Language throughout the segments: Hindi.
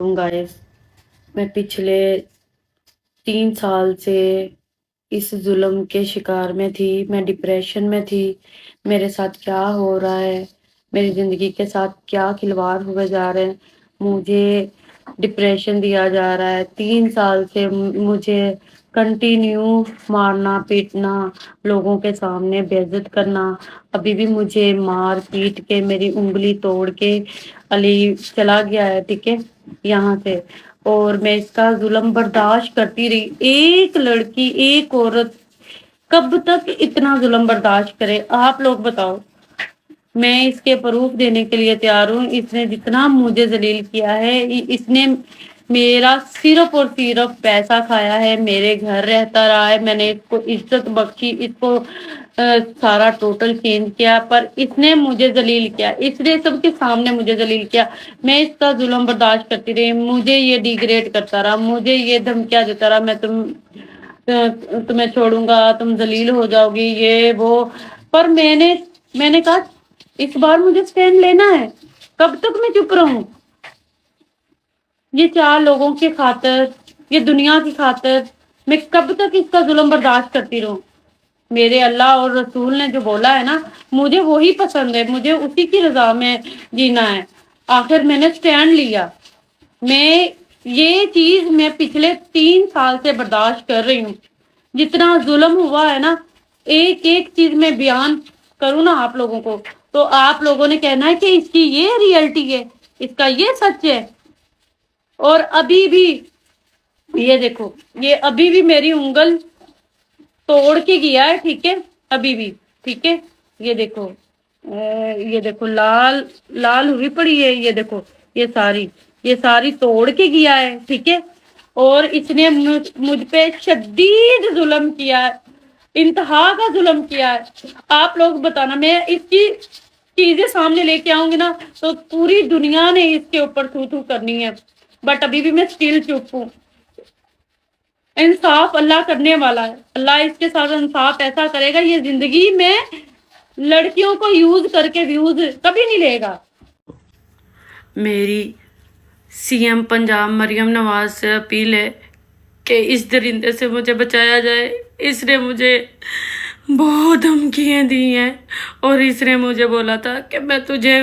गाइस, मैं पिछले 3 साल से इस जुल्म के शिकार में थी। मैं डिप्रेशन में थी। मेरे साथ क्या हो रहा है, मेरी ज़िंदगी के साथ क्या खिलवाड़ हुए जा रहे हैं। मुझे डिप्रेशन दिया जा रहा है। 3 साल से मुझे कंटिन्यू मारना पीटना, लोगों के सामने बेइज्जत करना। अभी भी मुझे मार पीट के मेरी उंगली तोड़ के अली चला गया है, ठीक है, यहाँ से। और मैं इसका जुल्म बर्दाश्त करती रही। एक लड़की, एक औरत कब तक इतना जुल्म बर्दाश्त करे, आप लोग बताओ। मैं इसके प्रूफ देने के लिए तैयार हूँ। इसने जितना मुझे जलील किया है, इसने मेरा सिर्फ और सिर्फ पैसा खाया है, मेरे घर रहता रहा है, मैंने इसको इज्जत बख्शी, इसको सारा टोटल चेंज किया, पर इसने मुझे जलील किया, इसने सबके सामने मुझे जलील किया। मैं इसका जुल्म बर्दाश्त करती रही, मुझे ये डिग्रेड करता रहा, मुझे ये धमकियां देता रहा, मैं तुम्हें छोड़ूंगा, तुम जलील हो जाओगी, ये वो। पर मैंने कहा इस बार मुझे स्टैंड लेना है। कब तक मैं चुप रहूं? ये 4 लोगों की खातिर, ये दुनिया की खातिर मैं कब तक इसका जुल्म बर्दाश्त करती रहूं? मेरे अल्लाह और रसूल ने जो बोला है ना, मुझे वही पसंद है, मुझे उसी की रजा में जीना है। आखिर मैंने स्टैंड लिया। मैं ये चीज मैं पिछले 3 साल से बर्दाश्त कर रही हूँ। जितना जुल्म हुआ है ना, एक एक चीज में बयान करूँ ना आप लोगों को, तो आप लोगों ने कहना है कि इसकी ये रियलिटी है, इसका ये सच है। और अभी भी ये देखो, ये अभी भी मेरी उंगल तोड़ के गया है, ठीक है, अभी भी, ठीक है। ये देखो लाल लाल हुई पड़ी है, ये देखो, ये सारी तोड़ के गया है, ठीक है। और इसने मुझ पे शदीद जुल्म किया है, इंतहा का जुल्म किया है। आप लोग बताना, मैं इसकी चीजें सामने लेके आऊंगी ना, तो पूरी दुनिया ने इसके ऊपर थू थू करनी है। बट अभी भी मैं स्टिल चुप हूँ। इंसाफ अल्लाह करने वाला है, अल्लाह इसके साथ इंसाफ ऐसा करेगा, ये जिंदगी में लड़कियों को यूज करके व्यूज कभी नहीं लेगा। मेरी सीएम पंजाब मरियम नवाज से अपील है कि इस दरिंदे से मुझे बचाया जाए। इसने मुझे बहुत धमकियाँ दी हैं और इसने मुझे बोला था कि मैं तुझे,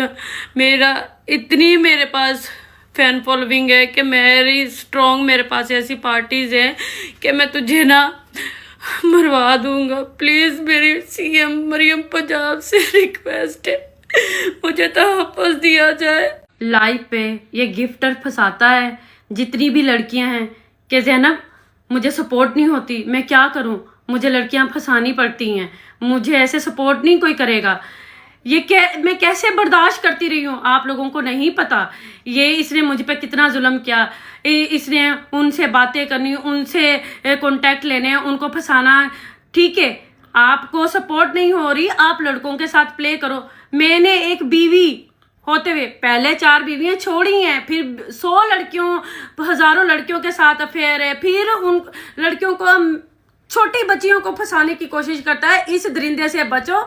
मेरा इतनी मेरे पास फैन फॉलोइंग है कि मेरी स्ट्रॉन्ग, मेरे पास ऐसी पार्टीज हैं कि मैं तुझे ना मरवा दूंगा। प्लीज मेरी सीएम मरियम पंजाब से रिक्वेस्ट है, मुझे तो वापस दिया जाए। लाइव पे ये गिफ्टर फंसाता है जितनी भी लड़कियां हैं कि ज़ैनब मुझे सपोर्ट नहीं होती, मैं क्या करूं, मुझे लड़कियां फंसानी पड़ती हैं, मुझे ऐसे सपोर्ट नहीं कोई करेगा। मैं कैसे बर्दाश्त करती रही हूँ, आप लोगों को नहीं पता। ये इसने मुझ पे कितना जुल्म किया। इसने उनसे बातें करनी, उनसे कांटेक्ट लेने, उनको फंसाना। ठीक है, आपको सपोर्ट नहीं हो रही, आप लड़कों के साथ प्ले करो। मैंने एक बीवी होते हुए पहले 4 बीवियां छोड़ी हैं, फिर 100 लड़कियों, हजारों लड़कियों के साथ अफेयर है, फिर उन लड़कियों को, छोटी बच्चियों को फंसाने की कोशिश करता है। इस दरिंदे से बचो।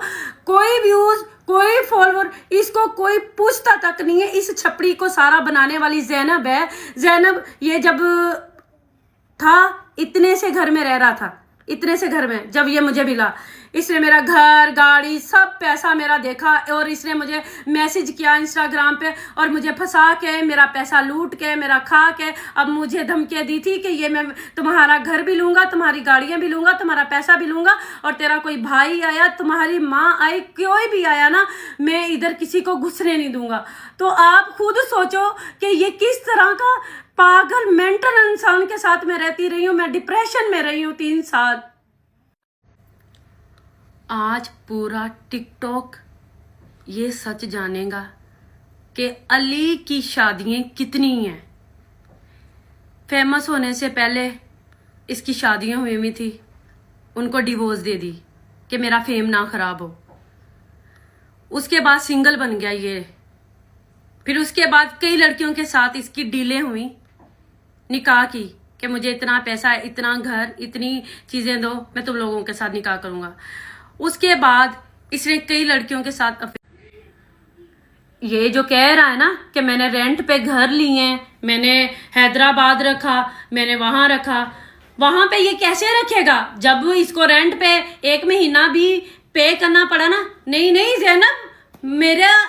कोई व्यूज, कोई फॉलोअर, इसको कोई पूछता तक नहीं है। इस छपड़ी को सारा बनाने वाली ज़ैनब है। ज़ैनब ये जब था इतने से घर में रह रहा था, इतने से घर में जब ये मुझे मिला, इसने मेरा घर, गाड़ी, सब पैसा मेरा देखा और इसने मुझे मैसेज किया इंस्टाग्राम पे और मुझे फंसा के, मेरा पैसा लूट के, मेरा खा के, अब मुझे धमकियाँ दी थी कि ये मैं तुम्हारा घर भी लूँगा, तुम्हारी गाड़ियाँ भी लूँगा, तुम्हारा पैसा भी लूँगा, और तेरा कोई भाई आया, तुम्हारी माँ आई, कोई भी आया ना, मैं इधर किसी को घुसने नहीं दूँगा। तो आप खुद सोचो कि ये किस तरह का पागल मेंटल इंसान के साथ मैं रहती रही हूँ। मैं डिप्रेशन में रही हूँ 3 साल। आज पूरा टिकटॉक ये सच जानेगा कि अली की शादियां कितनी हैं। फेमस होने से पहले इसकी शादियां हुई हुई थी, उनको डिवोर्स दे दी कि मेरा फेम ना खराब हो। उसके बाद सिंगल बन गया ये। फिर उसके बाद कई लड़कियों के साथ इसकी डीलें हुई निकाह की कि मुझे इतना पैसा, इतना घर, इतनी चीजें दो, मैं तुम लोगों के साथ निकाह करूंगा। उसके बाद इसने कई लड़कियों के साथ ये जो कह रहा है ना कि मैंने रेंट पे घर लिए हैं, मैंने हैदराबाद रखा, मैंने वहां रखा, वहां पे ये कैसे रखेगा जब इसको रेंट पे 1 महीना भी पे करना पड़ा ना। नहीं नहीं जैनब,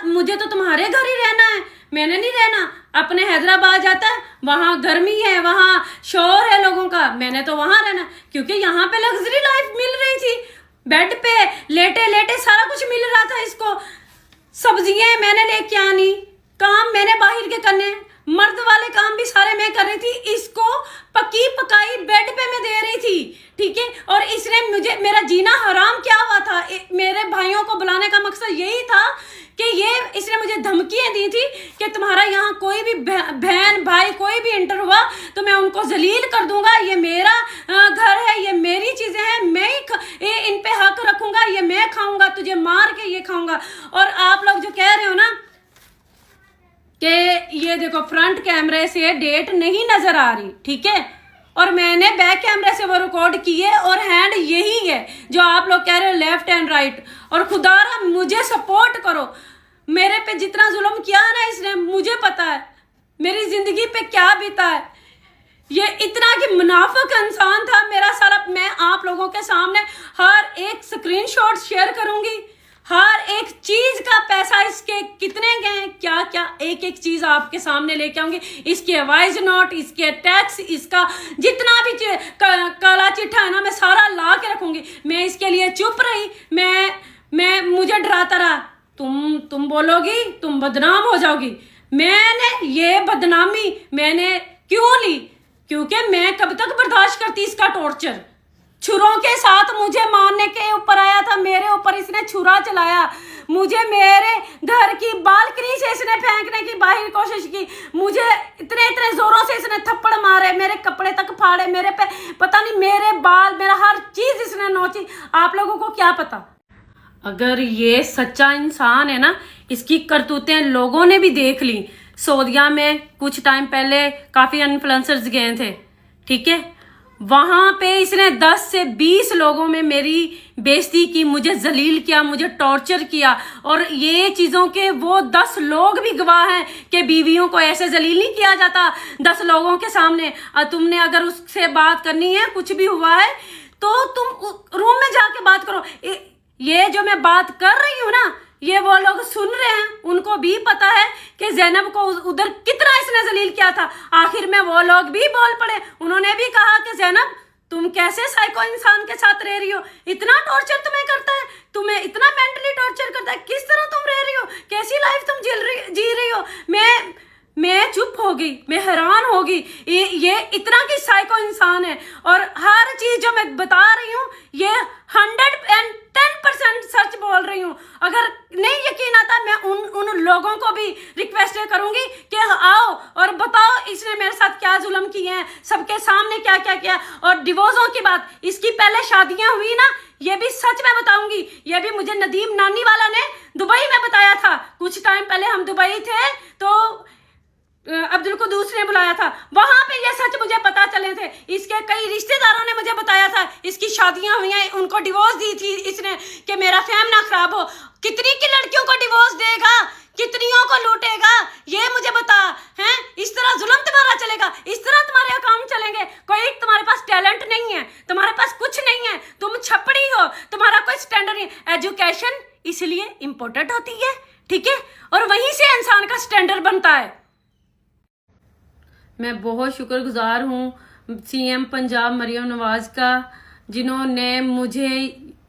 मुझे तो तुम्हारे घर ही रहना है, मैंने नहीं रहना। अपने हैदराबाद जाता है, वहां गर्मी है, वहां शोर है लोगों का, मैंने तो वहां रहना, क्योंकि यहाँ पे लग्जरी लाइफ मिल रही थी, बेड पे लेटे लेटे सारा कुछ मिल रहा था इसको। सब्जियां मैंने लेके आनी, काम मैंने बाहर के करने, मर्द वाले काम भी सारे मैं कर रही थी, इसको पकी पकाई बेड पे मैं दे रही थी, ठीक है। और इसने मुझे, मेरा जीना हराम क्या हुआ था, मेरे भाइयों को बुलाने का मकसद यही था कि इसने मुझे धमकियां दी थी कि तुम्हारा यहाँ कोई भी बहन भाई कोई भी इंटर हुआ तो मैं उनको जलील कर दूंगा, ये मेरा घर है, ये मेरी चीजें हैं, मैं ही इन पे हक रखूंगा, ये मैं खाऊंगा, तुझे मार के ये खाऊंगा। और आप लोग जो कह रहे हो ना कि ये देखो फ्रंट कैमरे से डेट नहीं नजर आ रही, ठीक है, और मैंने बैक कैमरे से वो रिकॉर्ड किए और हैंड यही है जो आप लोग कह रहे हो लेफ्ट एंड राइट। और खुदारा मुझे सपोर्ट करो, मेरे पे जितना जुल्म किया है ना इसने, मुझे पता है मेरी जिंदगी पे क्या बीता है। ये इतना कि मुनाफिक इंसान था मेरा सारा। मैं आप लोगों के सामने हर एक स्क्रीनशॉट शेयर करूंगी, हर एक चीज का पैसा इसके कितने गए, क्या क्या एक एक चीज आपके सामने लेके आऊंगी, इसके वाइज नोट, इसके टैक्स, इसका जितना भी काला चिट्ठा है ना, मैं सारा ला के रखूंगी। मैं इसके लिए चुप रही, मैं मुझे डराता रहा, तुम बोलोगी तुम बदनाम हो जाओगी। मैंने ये बदनामी मैंने क्यों ली, क्योंकि मैं कब तक बर्दाश्त करती इसका टॉर्चर। छुरों के साथ मुझे मारने के ऊपर आया था, मेरे ऊपर इसने छुरा चलाया, मुझे मेरे घर की बालकनी से इसने फेंकने की बाहर कोशिश की, मुझे इतने इतने जोरों से इसने थप्पड़ मारे, मेरे कपड़े तक फाड़े, मेरे पे पता नहीं मेरे बाल, मेरा हर चीज इसने नोची। आप लोगों को क्या पता, अगर ये सच्चा इंसान है ना, इसकी करतूतें लोगों ने भी देख ली। सऊदीया में कुछ टाइम पहले काफी इन्फ्लुएंसर्स गए थे, ठीक है, वहां पे इसने 10 से 20 लोगों में मेरी बेइज्जती की, मुझे जलील किया, मुझे टॉर्चर किया। और ये चीजों के वो 10 लोग भी गवाह हैं कि बीवियों को ऐसे जलील नहीं किया जाता 10 लोगों के सामने। तुमने अगर उससे बात करनी है, कुछ भी हुआ है तो तुम रूम में जाके बात करो। ये जो मैं बात कर रही हूं ना, ये वो लोग सुन रहे हैं, उनको भी पता है कि जैनब को उधर कितना इसने जलील किया था। आखिर में वो लोग भी बोल पड़े, उन्होंने भी कहा कि जैनब तुम कैसे साइको इंसान के साथ रह रही हो, इतना टॉर्चर तुम्हें करता है, तुम्हें इतना मेंटली टॉर्चर करता है, किस तरह तुम रह रही हो, कैसी लाइफ तुम जी रही हो। मैं चुप हो गई, मैं हैरान हो गई, ये इतना की साइको इंसान है। और हर चीज जो मैं बता रही हूँ ये 110% सच बोल रही हूँ। अगर नहीं यकीन आता, मैं उन लोगों को भी रिक्वेस्ट करूंगी कि आओ और बताओ इसने मेरे साथ क्या जुल्म किए हैं, सबके सामने क्या क्या किया। और डिवोर्सों की बात, इसकी पहले शादियां हुई ना, ये भी सच मैं बताऊंगी। ये भी मुझे नदीम नानी वाला ने दुबई में बताया था। कुछ टाइम पहले हम दुबई थे तो अब्दुल कुदूस ने बुलाया था, वहां पे ये सच मुझे पता चले थे। इसके कई रिश्तेदारों ने मुझे बताया था, इसकी शादियां हुई हैं, उनको डिवोर्स दी थी इसने कि मेरा फैम ना खराब हो। कितनी की लड़कियों को डिवोर्स देगा, कितनियों को लूटेगा, ये मुझे बता। हैं, इस तरह जुल्म तुम्हारा चलेगा, इस तरह तुम्हारे अकाउंट चलेंगे। कोई तुम्हारे पास टैलेंट नहीं है, तुम्हारे पास कुछ नहीं है, तुम छपड़ी हो, तुम्हारा कोई स्टैंडर्ड नहीं। एजुकेशन इसलिए इम्पोर्टेंट होती है, ठीक है, और वहीं से इंसान का स्टैंडर्ड बनता है। मैं बहुत शुक्रगुजार हूँ सीएम पंजाब मरियम नवाज का, जिन्होंने मुझे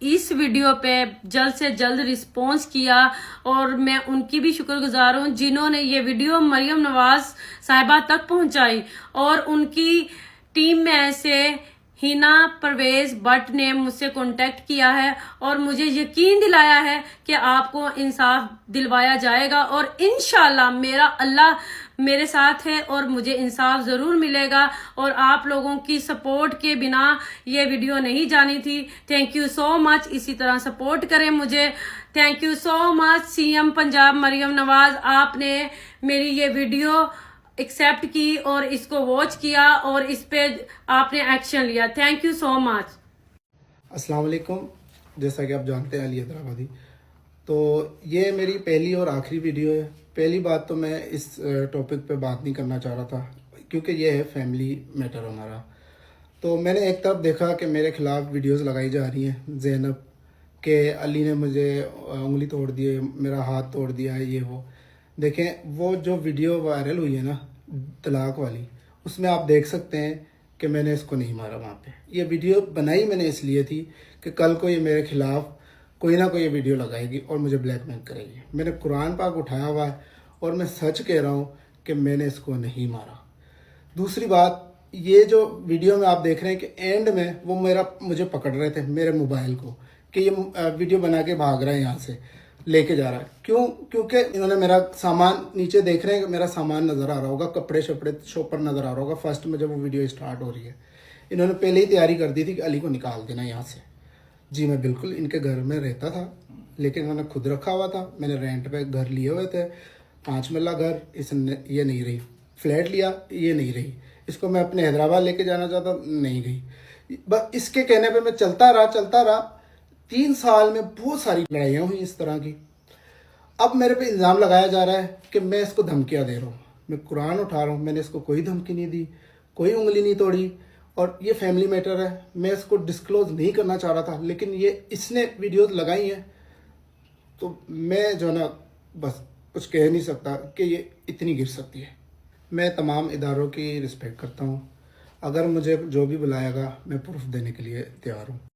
इस वीडियो पे जल्द से जल्द रिस्पॉन्स किया। और मैं उनकी भी शुक्रगुजार हूँ जिन्होंने ये वीडियो मरियम नवाज साहिबा तक पहुँचाई। और उनकी टीम में से हिना परवेज भट्ट ने मुझसे कांटेक्ट किया है और मुझे यकीन दिलाया है कि आपको इंसाफ दिलवाया जाएगा। और इंशाल्लाह मेरा अल्लाह मेरे साथ है और मुझे इंसाफ ज़रूर मिलेगा। और आप लोगों की सपोर्ट के बिना ये वीडियो नहीं जानी थी। थैंक यू सो मच, इसी तरह सपोर्ट करें मुझे। Thank you so much CM Punjab Maryam Nawaz, आपने मेरी ये वीडियो एक्सेप्ट की और इसको वॉच किया और इस पे आपने एक्शन लिया। Thank you so much. अस्सलाम वालेकुम। जैसा कि आप जानते हैं अली हैदराबादी, तो ये मेरी पहली और आखिरी वीडियो है पहली बात तो मैं इस टॉपिक पे बात नहीं करना चाह रहा था क्योंकि ये है फैमिली मैटर हमारा। तो मैंने एक तरफ देखा कि मेरे खिलाफ वीडियोस लगाई जा रही हैं ज़ैनब के अली ने मुझे उंगली तोड़ दी है, मेरा हाथ तोड़ दिया है, ये वो। देखें वो जो वीडियो वायरल हुई है ना तलाक वाली, उसमें आप देख सकते हैं कि मैंने इसको नहीं मारा वहाँ पे। ये वीडियो बनाई मैंने इसलिए थी कि कल को ये मेरे खिलाफ कोई ना कोई ये वीडियो लगाएगी और मुझे ब्लैकमेल करेगी। मैंने कुरान पाक उठाया हुआ है और मैं सच कह रहा हूँ कि मैंने इसको नहीं मारा। दूसरी बात, ये जो वीडियो में आप देख रहे हैं कि एंड में वो मुझे पकड़ रहे थे मेरे मोबाइल को कि ये वीडियो बना के भाग रहा है, यहाँ से लेके जा रहा है। क्यों? क्योंकि इन्होंने मेरा सामान नीचे देख रहे हैं कि मेरा सामान नज़र आ रहा होगा, कपड़े शपड़े शॉपर नज़र आ रहा होगा फर्स्ट में जब वो वीडियो स्टार्ट हो रही है। इन्होंने पहले ही तैयारी कर दी थी कि अली को निकाल देना यहाँ से। जी मैं बिल्कुल इनके घर में रहता था, लेकिन इन्होंने खुद रखा हुआ था। मैंने रेंट पे घर लिए हुए थे, 5 मरला घर। ये नहीं रही। फ्लैट लिया, ये नहीं रही। इसको मैं अपने हैदराबाद लेके जाना चाहता, नहीं गई। बस इसके कहने पे मैं चलता रहा। 3 साल में बहुत सारी लड़ाइयाँ हुई इस तरह की। अब मेरे पे इल्ज़ाम लगाया जा रहा है कि मैं इसको धमकियाँ दे रहा हूँ। मैं कुरान उठा रहा हूँ, मैंने इसको कोई धमकी नहीं दी, कोई उंगली नहीं तोड़ी। और ये फैमिली मैटर है, मैं इसको डिस्क्लोज नहीं करना चाह रहा था, लेकिन ये इसने वीडियोस लगाई हैं तो मैं जो ना बस कुछ कह नहीं सकता कि ये इतनी गिर सकती है। मैं तमाम इदारों की रिस्पेक्ट करता हूँ। अगर मुझे जो भी बुलाएगा मैं प्रूफ देने के लिए तैयार हूँ।